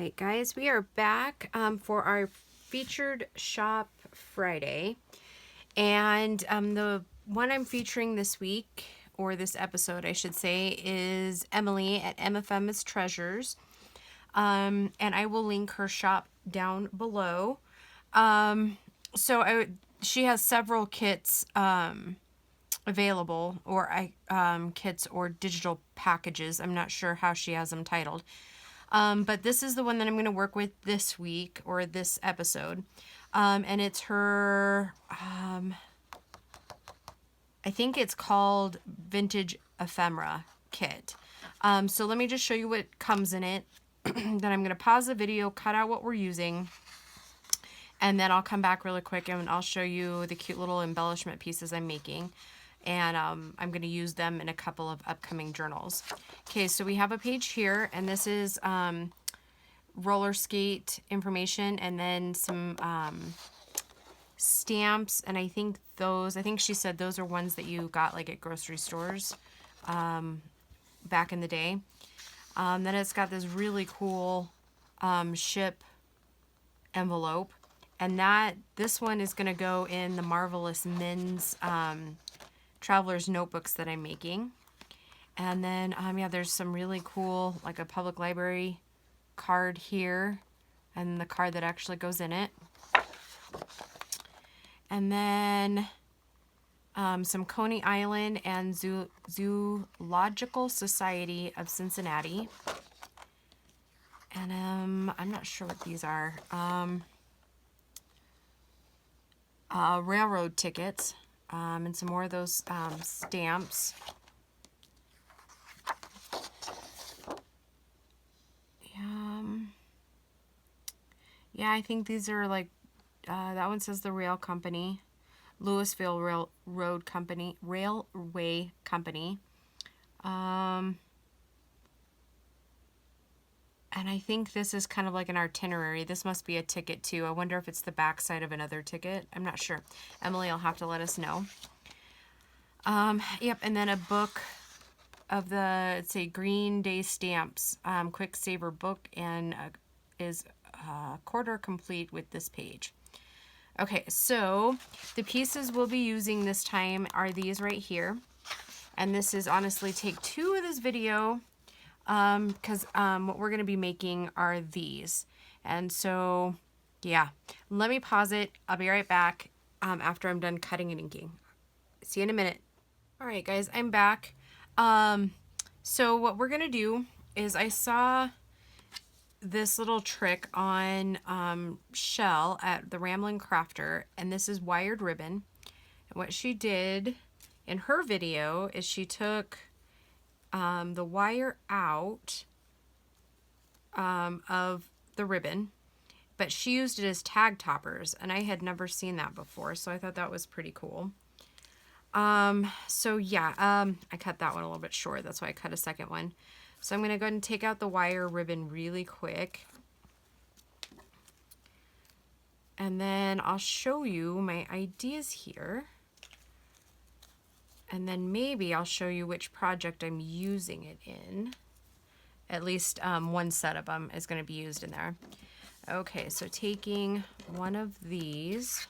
right, guys, we are back for our featured shop Friday. And the one I'm featuring this week, or this episode, I should say, is Emily at Emmephemras Treasures. And I will link her shop down below. She has several kits available, or kits or digital packages. I'm not sure how she has them titled. But this is the one that I'm going to work with this week, or this episode. And it's her, I think it's called Vintage Ephemera Kit. So let me just show you what comes in it. Then I'm going to pause the video, cut out what we're using, and then I'll come back really quick and I'll show you the cute little embellishment pieces I'm making. And I'm going to use them in a couple of upcoming journals. Okay, so we have a page here, and this is roller skate information, and then some stamps, and I think she said those are ones that you got like at grocery stores back in the day. Then it's got this really cool ship envelope, and this one is going to go in the Marvelous Men's traveler's notebooks that I'm making. And then yeah, there's some really cool, like a public library card here, and the card that actually goes in it. And then some Coney Island and Zoological Society of Cincinnati. And I'm not sure what these are. Railroad tickets. And some more of those stamps. Yeah, I think these are like, that one says the rail company, Louisville Railway Company. And I think this is kind of like an itinerary. This must be a ticket too. I wonder if it's the back side of another ticket. I'm not sure. Emily will have to let us know. Yep, and then a book of the, let's say, Green Day stamps, quick saver book, and is quarter complete with this page. Okay, so the pieces we'll be using this time are these right here. And this is honestly take 2 of this video, because what we're going to be making are these. And so, yeah, let me pause it. I'll be right back after I'm done cutting and inking. See you in a minute. All right, guys, I'm back. So what we're going to do is I saw this little trick on Shell at the Ramblin' Crafter, and this is wired ribbon. And what she did in her video is she took the wire out of the ribbon, but she used it as tag toppers, and I had never seen that before, so I thought that was pretty cool. So yeah, I cut that one a little bit short, that's why I cut a second one. So I'm going to go ahead and take out the wire ribbon really quick, and then I'll show you my ideas here. And then maybe I'll show you which project I'm using it in. At least one set of them is going to be used in there. Okay, so taking one of these,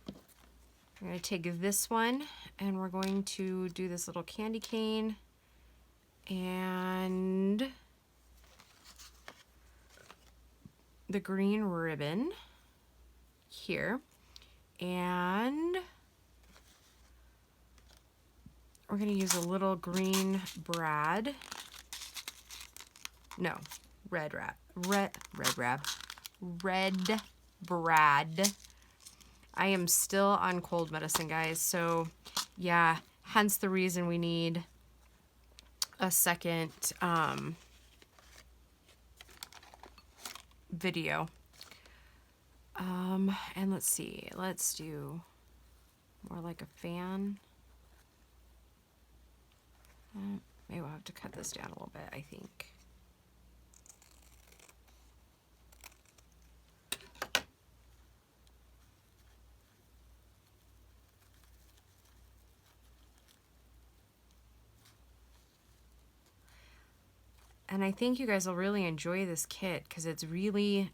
I'm going to take this one, and we're going to do this little candy cane and the green ribbon here. And we're going to use a little green brad. No, red brad. I am still on cold medicine, guys. So yeah, hence the reason we need a second video. And let's see, let's do more like a fan. Maybe we'll have to cut this down a little bit, I think. And I think you guys will really enjoy this kit because it's really,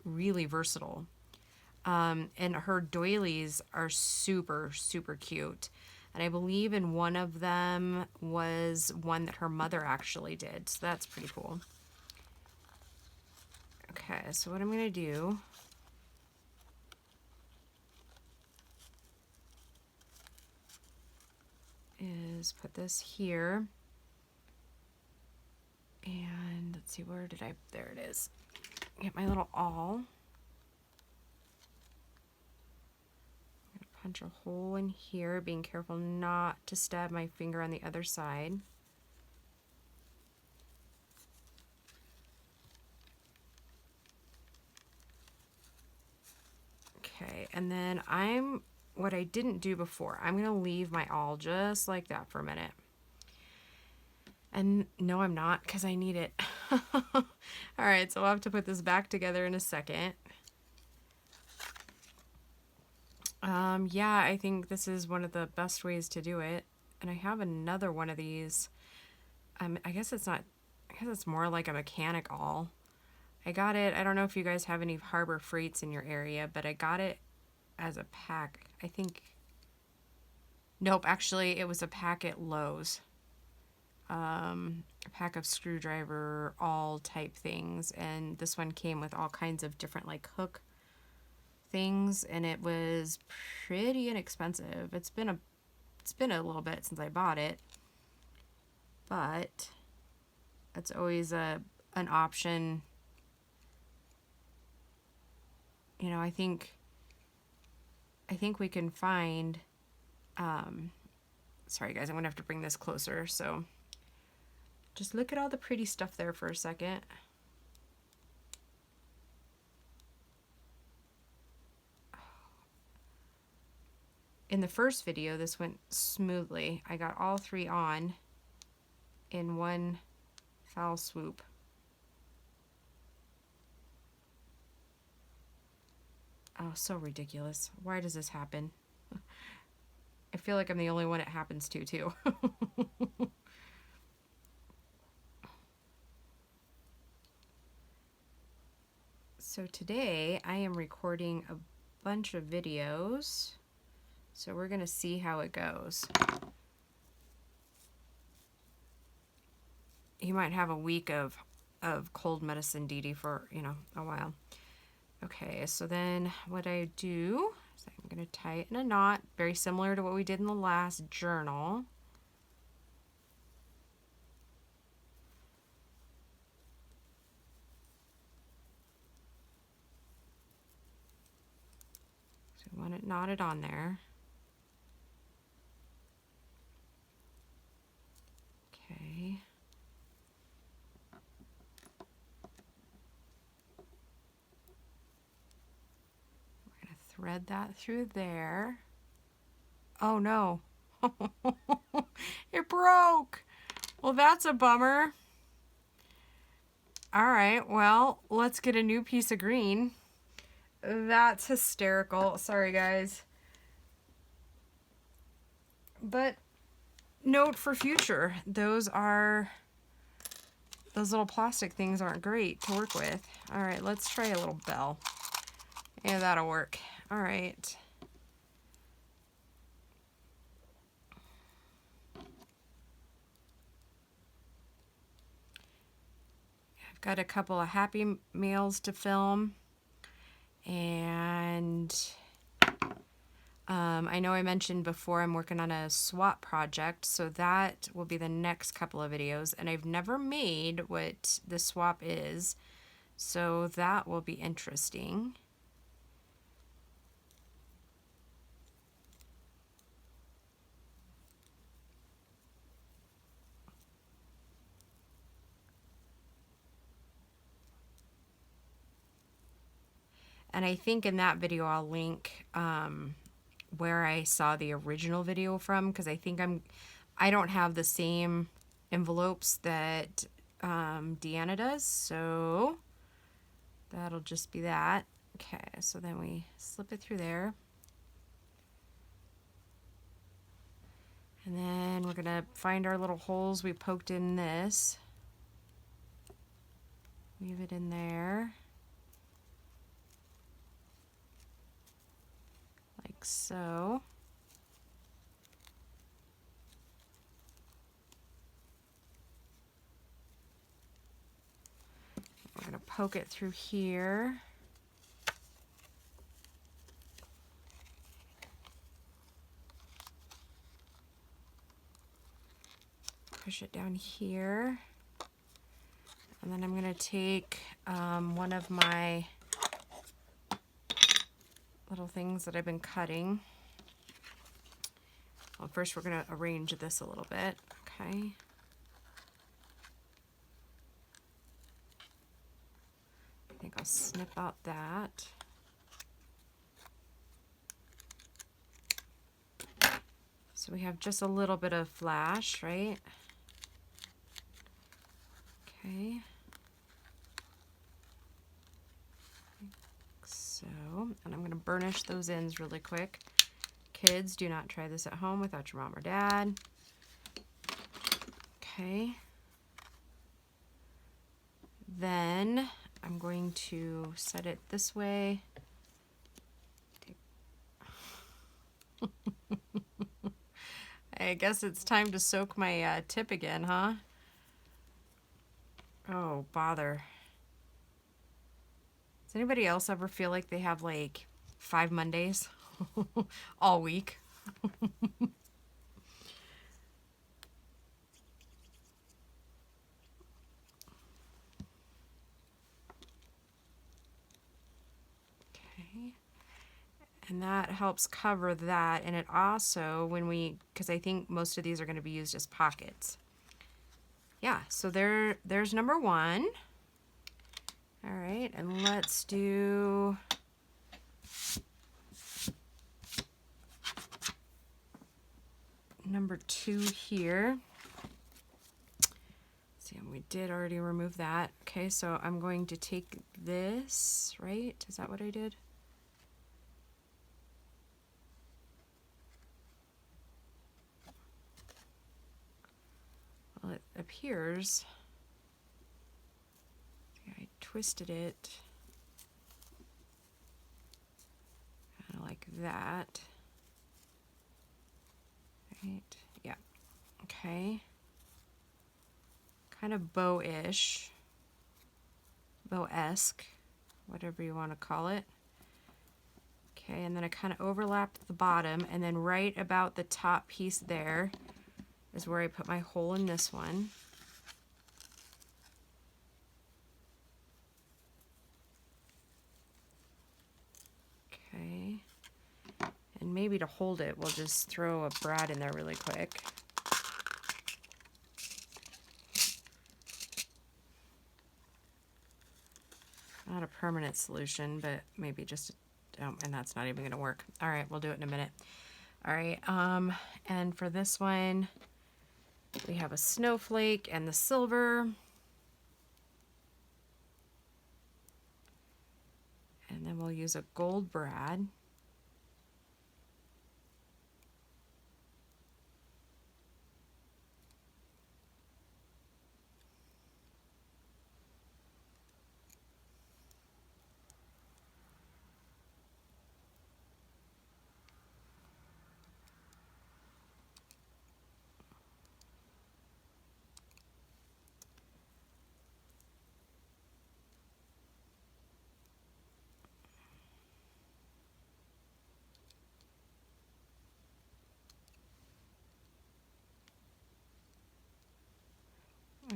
really versatile. And her doilies are super, super cute. And I believe in one of them was one that her mother actually did. So that's pretty cool. Okay, so what I'm going to do is put this here. And let's see, where did I, there it is. Get my little awl. I'm going to punch a hole in here, being careful not to stab my finger on the other side. Okay, and then what I didn't do before, I'm going to leave my awl just like that for a minute. And no, I'm not, because I need it. All right, so I'll have to put this back together in a second. Yeah, I think this is one of the best ways to do it. And I have another one of these. I guess it's not, I guess it's more like a mechanic awl. I got it, I don't know if you guys have any Harbor Freights in your area, but I got it as a pack. I think, nope, actually it was a pack at Lowe's. A pack of screwdriver awl type things, and this one came with all kinds of different like hook things, and it was pretty inexpensive. It's been a little bit since I bought it, but it's always an option. You know, I think we can find sorry guys, I'm gonna have to bring this closer, so just look at all the pretty stuff there for a second. In the first video, this went smoothly. I got all three on in one foul swoop. Oh, so ridiculous. Why does this happen? I feel like I'm the only one it happens to, too. So today I am recording a bunch of videos. So we're going to see how it goes. You might have a week of cold medicine Dee Dee for, you know, a while. Okay, so then what I do is I'm going to tie it in a knot, very similar to what we did in the last journal. So I want it knotted on there. Okay. We're going to thread that through there. Oh no. It broke. Well, that's a bummer. All right, well, let's get a new piece of green. That's hysterical. Sorry, guys. But note for future, those little plastic things aren't great to work with. All right, let's try a little bell. Yeah, that'll work. All right. I've got a couple of happy mails to film, and I know I mentioned before I'm working on a swap project, so that will be the next couple of videos, and I've never made what the swap is, so that will be interesting. And I think in that video I'll link where I saw the original video from, because I think I don't have the same envelopes that Deanna does, so that'll just be that. Okay, so then we slip it through there. And then we're gonna find our little holes we poked in this. Weave it in there. Like so. We're going to poke it through here. Push it down here. And then I'm going to take one of my little things that I've been cutting. Well, first we're going to arrange this a little bit. Okay. I think I'll snip out that. So we have just a little bit of flash, right? Okay. Like so, and I'm going to burnish those ends really quick. Kids, do not try this at home without your mom or dad. Okay. Then I'm going to set it this way. I guess it's time to soak my tip again, huh? Oh, bother. Does anybody else ever feel like they have like 5 Mondays all week? Okay. And that helps cover that. And it also, because I think most of these are going to be used as pockets. Yeah, so there's number 1. All right, and let's do number 2 here. See, and we did already remove that. Okay, so I'm going to take this, right? Is that what I did? Well, it appears I twisted it kind of like that. Right, yeah, okay. Kind of bow-ish, bow-esque, whatever you want to call it. Okay, and then I kind of overlapped the bottom, and then right about the top piece there is where I put my hole in this one. Okay, and maybe to hold it, we'll just throw a brad in there really quick. Not a permanent solution, but maybe just, and that's not even going to work. All right, we'll do it in a minute. All right, and for this one, we have a snowflake and the silver. And then we'll use a gold brad.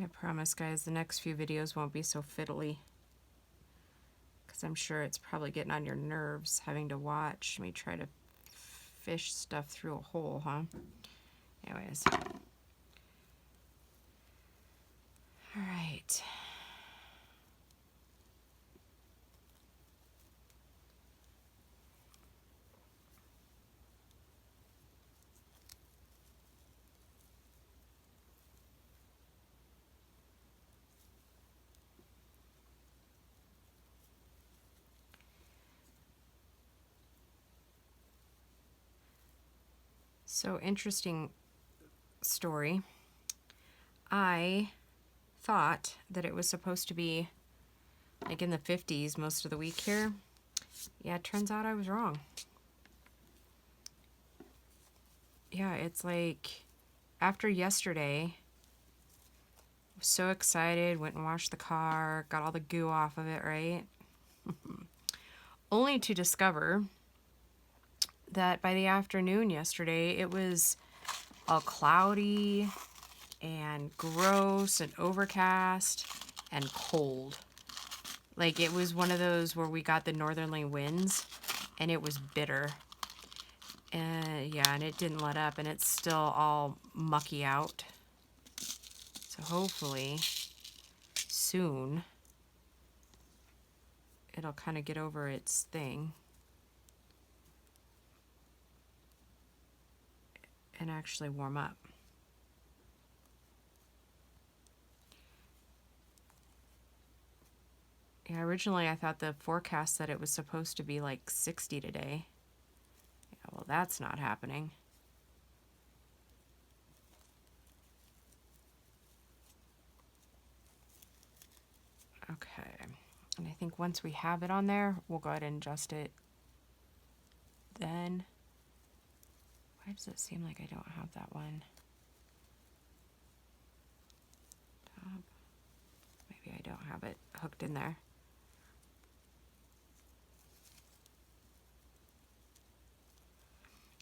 I promise, guys, the next few videos won't be so fiddly, because I'm sure it's probably getting on your nerves having to watch me try to fish stuff through a hole, huh? Anyways. All right. So interesting story. I thought that it was supposed to be like in the 50s most of the week here. Yeah, it turns out I was wrong. Yeah, it's like after yesterday, I was so excited, went and washed the car, got all the goo off of it, right? Only to discover that by the afternoon yesterday, it was all cloudy and gross and overcast and cold. Like it was one of those where we got the northerly winds and it was bitter. And yeah, and it didn't let up and it's still all mucky out. So hopefully soon it'll kind of get over its thing and actually warm up. Yeah, originally I thought the forecast said it was supposed to be like 60 today. Yeah, well, that's not happening. Okay, and I think once we have it on there, we'll go ahead and adjust it. Then, why does it seem like I don't have that one? Top. Maybe I don't have it hooked in there.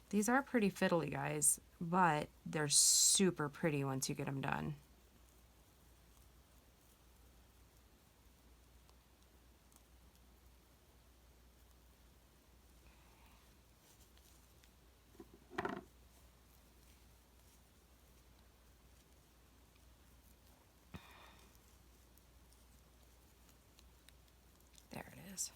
These are pretty fiddly, guys, but they're super pretty once you get them done. There it is.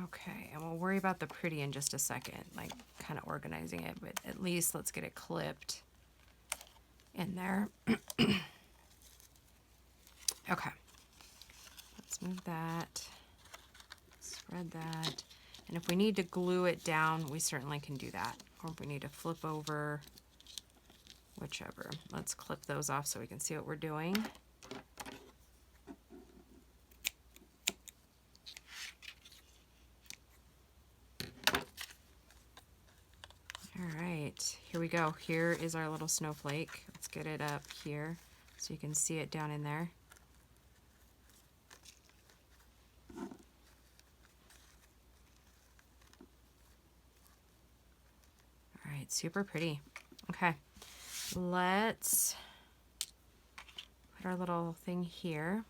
Okay, and we'll worry about the pretty in just a second, like kind of organizing it, but at least let's get it clipped in there. Okay, let's move that, spread that, and if we need to glue it down, we certainly can do that, or if we need to flip over, whichever. Let's clip those off so we can see what we're doing. All right, here we go. Here is our little snowflake. Let's get it up here so you can see it down in there. All right, super pretty. Okay, let's put our little thing here.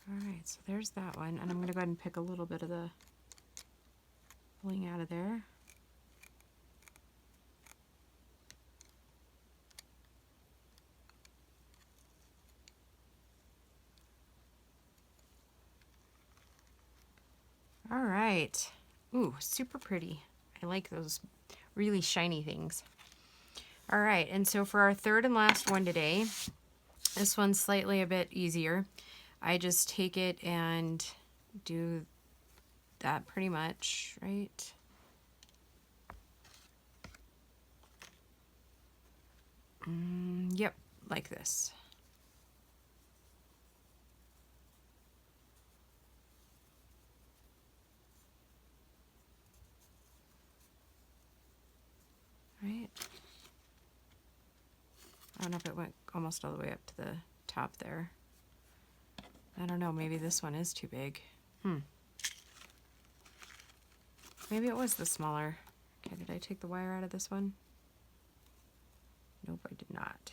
Alright, so there's that one, and I'm going to go ahead and pick a little bit of the bling out of there. Alright. Ooh, super pretty. I like those really shiny things. Alright, and so for our third and last one today, this one's slightly a bit easier. I just take it and do that pretty much, right? Yep, like this. Right? I don't know if it went almost all the way up to the top there. I don't know, maybe this one is too big. Maybe it was the smaller. Okay, did I take the wire out of this one? Nope, I did not.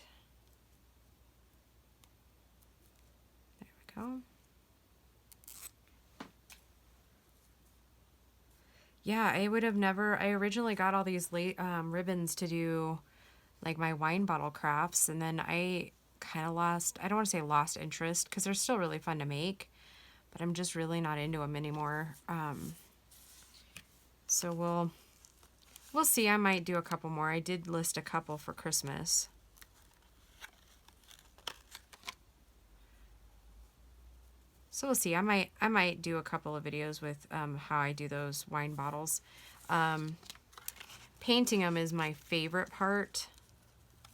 There we go. Yeah, I would have never, I originally got all these ribbons to do like my wine bottle crafts, and then I kind of lost, I don't want to say lost interest, because they're still really fun to make, but I'm just really not into them anymore. So we'll see. I might do a couple more. I did list a couple for Christmas. So we'll see. I might do a couple of videos with how I do those wine bottles. Painting them is my favorite part.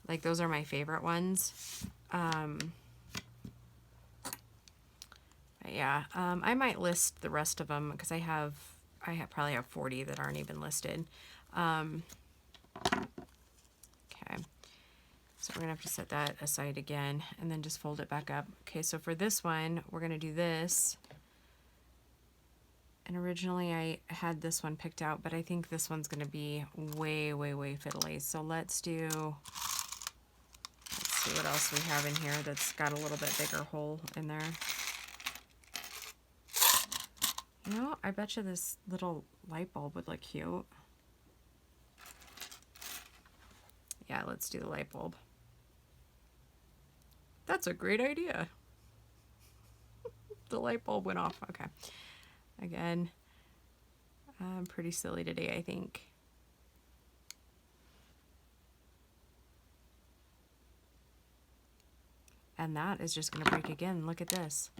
Like, those are my favorite ones. Yeah, I might list the rest of them because probably have 40 that aren't even listed. Okay, so we're gonna have to set that aside again and then just fold it back up. Okay, so for this one, we're gonna do this. And originally I had this one picked out, but I think this one's gonna be way, way, way fiddly. So let's see what else we have in here that's got a little bit bigger hole in there. You know, I bet you this little light bulb would look cute. Yeah, let's do the light bulb. That's a great idea. The light bulb went off. Okay. Again, I'm pretty silly today, I think. And that is just going to break again. Look at this.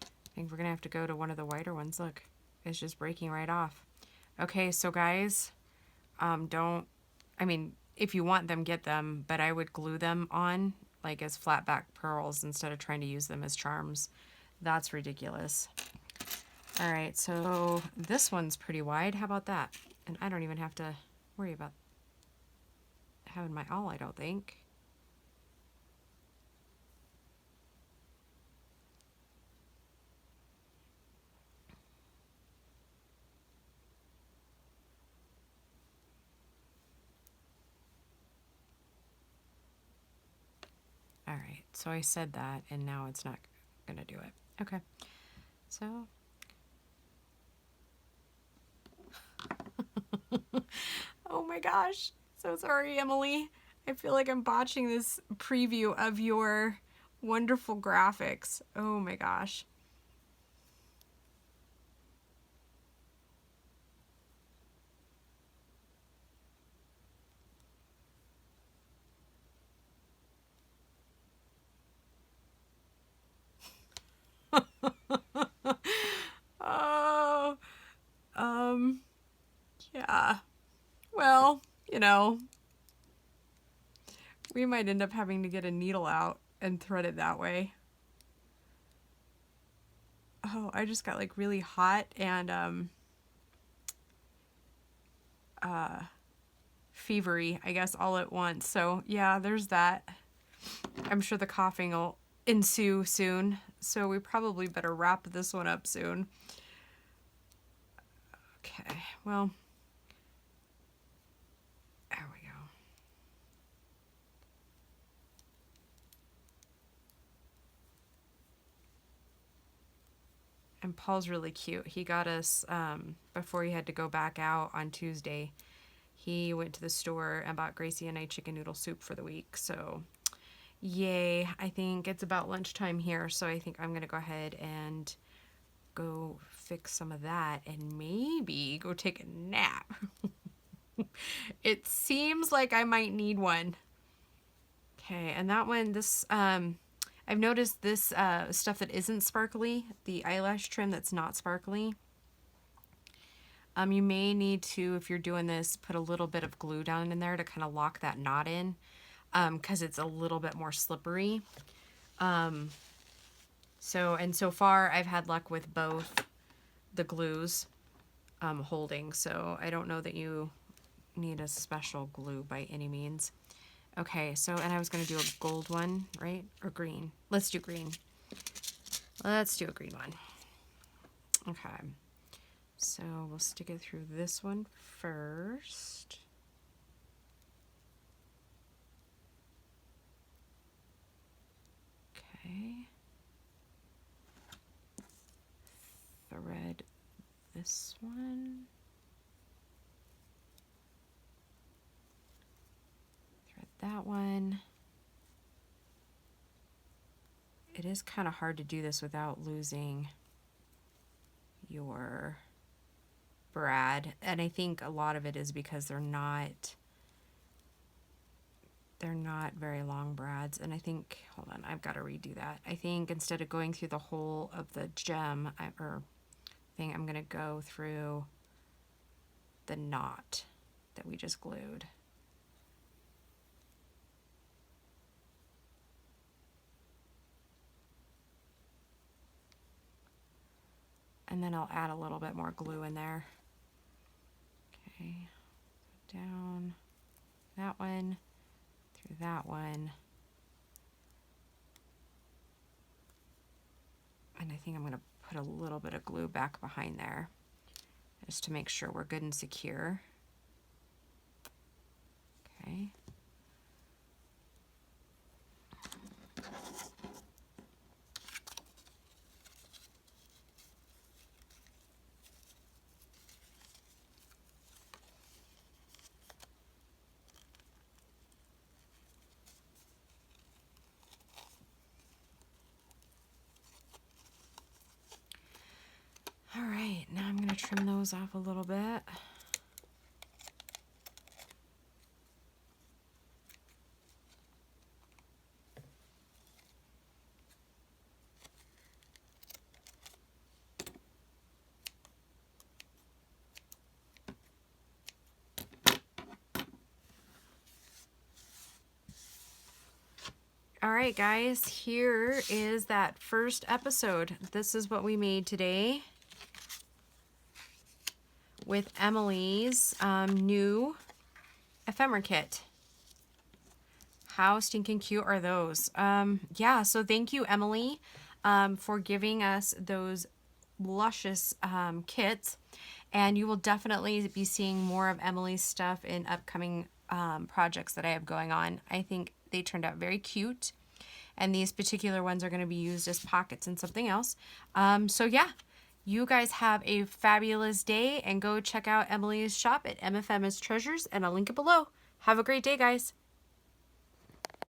I think we're going to have to go to one of the whiter ones. Look, it's just breaking right off. Okay, so guys, if you want them, get them, but I would glue them on like as flat back pearls instead of trying to use them as charms. That's ridiculous. All right, so this one's pretty wide. How about that? And I don't even have to worry about having my awl, I don't think. All right, so I said that, and now it's not going to do it. Okay, so. Oh my gosh, so sorry, Emily. I feel like I'm botching this preview of your wonderful graphics. Oh my gosh. Oh, yeah. Well, you know, we might end up having to get a needle out and thread it that way. Oh, I just got like really hot and fevery, I guess, all at once. So yeah, there's that. I'm sure the coughing will ensue soon. So we probably better wrap this one up soon. Okay, well, there we go. And Paul's really cute. He got us, before he had to go back out on Tuesday, he went to the store and bought Gracie and I chicken noodle soup for the week. So, yay. I think it's about lunchtime here, so I think I'm going to go ahead and go fix some of that and maybe go take a nap. It seems like I might need one. Okay, and that one, I've noticed this stuff that isn't sparkly, the eyelash trim that's not sparkly. You may need to, if you're doing this, put a little bit of glue down in there to kind of lock that knot in, because it's a little bit more slippery. So far I've had luck with both the glues holding, so I don't know that you need a special glue by any means. Okay, so, and I was going to do a gold one, right? Or green. Let's do green. Let's do a green one. Okay. So we'll stick it through this one first. Okay. Thread this one. Thread that one. It is kind of hard to do this without losing your brad, and I think a lot of it is because they're they're not very long brads. And I think, hold on, I've got to redo that. I think instead of going through the whole of the gem thing, I'm going to go through the knot that we just glued. And then I'll add a little bit more glue in there. Okay, down that one, through that one. And I think I'm going to put a little bit of glue back behind there just to make sure we're good and secure. Okay. All right, now I'm going to trim those off a little bit. All right, guys, here is that first episode. This is what we made today with Emily's new ephemera kit. How stinking cute are those? Yeah, so thank you, Emily, for giving us those luscious kits. And you will definitely be seeing more of Emily's stuff in upcoming projects that I have going on. I think they turned out very cute. And these particular ones are going to be used as pockets and something else. So yeah, you guys have a fabulous day and go check out Emily's shop at Emmephemras Treasures, and I'll link it below. Have a great day, guys.